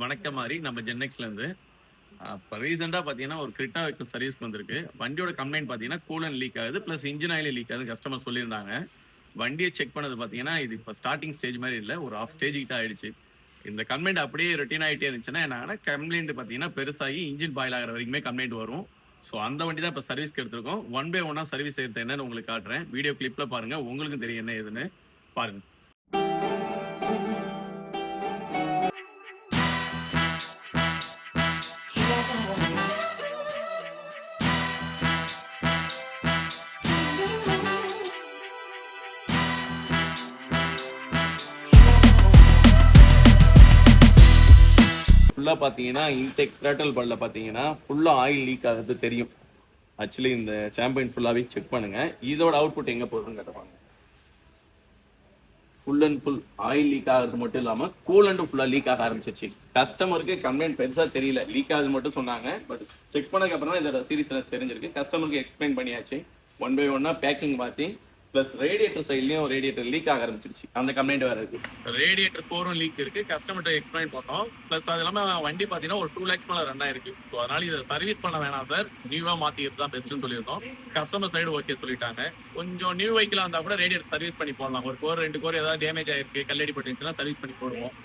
வணக்கம் மாதிரி நம்ம ஜென்னெக்ஸ்லேருந்து இப்போ ரீசெண்டாக பார்த்தீங்கன்னா ஒரு கிரிட்டா வெஹிக்கிள் சர்வீஸ்க்கு வந்திருக்கு. வண்டியோட கம்ப்ளைண்ட் பார்த்தீங்கன்னா கூலன் லீக் ஆகுது, ப்ளஸ் இன்ஜின் ஆயில் லீக் ஆகுது கஸ்டமர் சொல்லியிருந்தாங்க. வண்டியை செக் பண்ணது பார்த்தீங்கன்னா இது இப்போ ஸ்டார்டிங் ஸ்டேஜ் மாதிரி இல்லை, ஒரு ஆஃப் ஸ்டேஜ் கிட்ட ஆயிடுச்சு. இந்த கம்ப்ளைண்ட் அப்படியே ரொட்டீன் ஆகிட்டே இருந்துச்சுன்னா என்னன்னா கம்ப்ளைண்ட் பார்த்தீங்கன்னா பெருசாகி இன்ஜின் பாயில் ஆகிற வரைக்குமே கம்ப்ளைண்ட் வரும். ஸோ அந்த வண்டி தான் இப்போ சர்வீஸ்க்கு எடுத்திருக்கோம். 1 by 1 சர்வீஸ் எடுத்து என்னன்னு உங்களுக்கு காட்டுறேன். வீடியோ கிளிப்பில் பாருங்கள், உங்களுக்கும் தெரியும் என்ன ஏதுன்னு பாருங்கள். ஃபுல்லாக பார்த்தீங்கன்னா இன்டெக் த்ராட்டல் பல்லில் பார்த்தீங்கன்னா ஃபுல்லாக ஆயில் லீக் ஆகிறது தெரியும். ஆக்சுவலி இந்த சாம்பியன் ஃபுல்லாகவே செக் பண்ணுங்கள். இதோட அவுட்புட் எங்கே போகுதுன்னு கேட்டப்பாங்க. Full and full oil leak ஆகிறது மட்டும் இல்லாமல் கூலண்டும் ஃபுல்லாக லீக் ஆக ஆரம்பிச்சிருச்சு. கஸ்டமருக்கு கம்ப்ளைண்ட் பெருசாக தெரியல, லீக் ஆகுது மட்டும் சொன்னாங்க. பட் செக் பண்ணதுக்கப்புறம் தான் இதோட சீரியஸ்னஸ் தெரிஞ்சிருக்கு. கஸ்டமருக்கு எக்ஸ்பிளைன் பண்ணியாச்சு. 1 by 1 பேக்கிங் மாற்றி ப்ளஸ் ரேடியேட்டர் சைட்லேயும் ரேடியேட்டர் லீக் ஆக ஆரம்பிச்சிருச்சு. அந்த கம்ப்ளைண்ட் வேறு இருக்குது. ரேடியேட்டர் கோரும் லீக் இருக்குது. கஸ்டமர்கிட்ட எக்ஸ்பிளைன் பண்ணோம். ப்ளஸ் அது இல்லாமல் வண்டி பார்த்தீங்கன்னா ஒரு 2 lakhs மேலே ரன் ஆயிருக்கு. ஸோ அதனால் இதை சர்வீஸ் பண்ண வேணாம் சார், நியூவாக மாற்றிக்கிறது தான் பெஸ்ட்டுன்னு சொல்லியிருந்தோம். கஸ்டமர் சைடு ஓகே சொல்லிட்டாங்க. கொஞ்சம் நியூ வெஹிக்கிளாக இருந்தால் கூட ரேடியேட்டர் சர்வீஸ் பண்ணி போடலாம். ஒரு கோர் 2 கோர் ஏதாவது டேமேஜ் ஆயிருக்கு, கல்லடி பட்டுச்சுன்னா சர்வீஸ் பண்ணி போடுவோம்.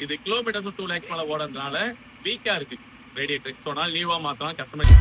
இது கிலோமீட்டர்ஸ் 2 lakhs மேலே ஓடுறதுனால வீக்காக இருக்குது ரேடியேட்டர். ஸோ அதனால் நியூவாக மாற்றலாம் கஸ்டமர்.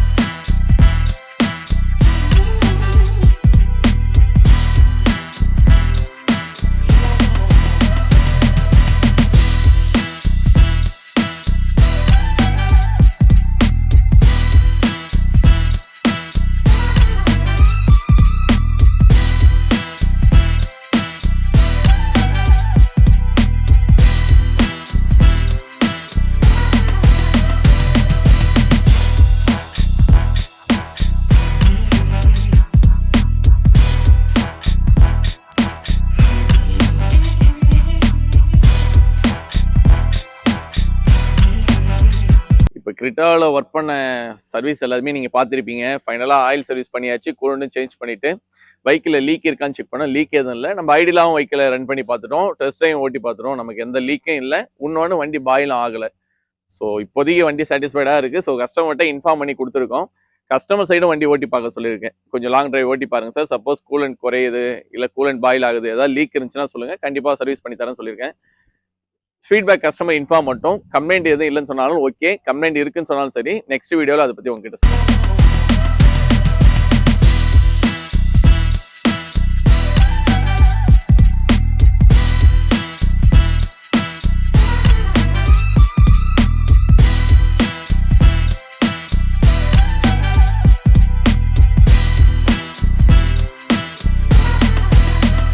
இப்போ கிரிட்டாவில் ஒர்க் பண்ண சர்வீஸ் எல்லாத்துமே நீங்கள் பார்த்துருப்பீங்க. ஃபைனலாக ஆயில் சர்வீஸ் பண்ணியாச்சு, கூலண்டும் சேஞ்ச் பண்ணிவிட்டு வெஹிக்கிளில் லீக் இருக்கான்னு செக் பண்ணோம். லீக் எதுவும் இல்லை. நம்ம ஐடியலாகவும் வெஹிக்கிளை ரன் பண்ணி பார்த்துட்டோம், டெஸ்ட் டைம் ஓட்டி பார்த்துட்டோம். நமக்கு எந்த லீக்கும் இல்லை. இன்னொன்று வண்டி பாயிலும் ஆகலை. ஸோ இப்போதைக்கு வண்டி சாட்டிஸ்ஃபைடாக இருக்குது. ஸோ கஸ்டமர்கிட்ட இன்ஃபார்ம் பண்ணி கொடுத்துருக்கோம். கஸ்டமர் சைடும் வண்டி ஓட்டி பார்க்க சொல்லியிருக்கேன். கொஞ்சம் லாங் டிரைவ் ஓட்டி பாருங்கள் சார். சப்போஸ் கூலண்ட் குறையுது இல்லை கூலண்ட் பாயில் ஆகுது, ஏதாவது லீக் இருந்துச்சுன்னா சொல்லுங்கள், கண்டிப்பாக சர்வீஸ் பண்ணி தரேன்னு சொல்லியிருக்கேன். ஃபீட்பேக் கஸ்டமர் இன்ஃபார்ம் மட்டும். கம்ப்ளைண்ட் எதுவும் இல்லைன்னு சொன்னாலும் ஓகே, கம்ப்ளைண்ட் இருக்குன்னு சொன்னாலும் சரி, நெக்ஸ்ட் வீடியோவில் அதை பற்றி உங்ககிட்ட சொல்லுங்கள்.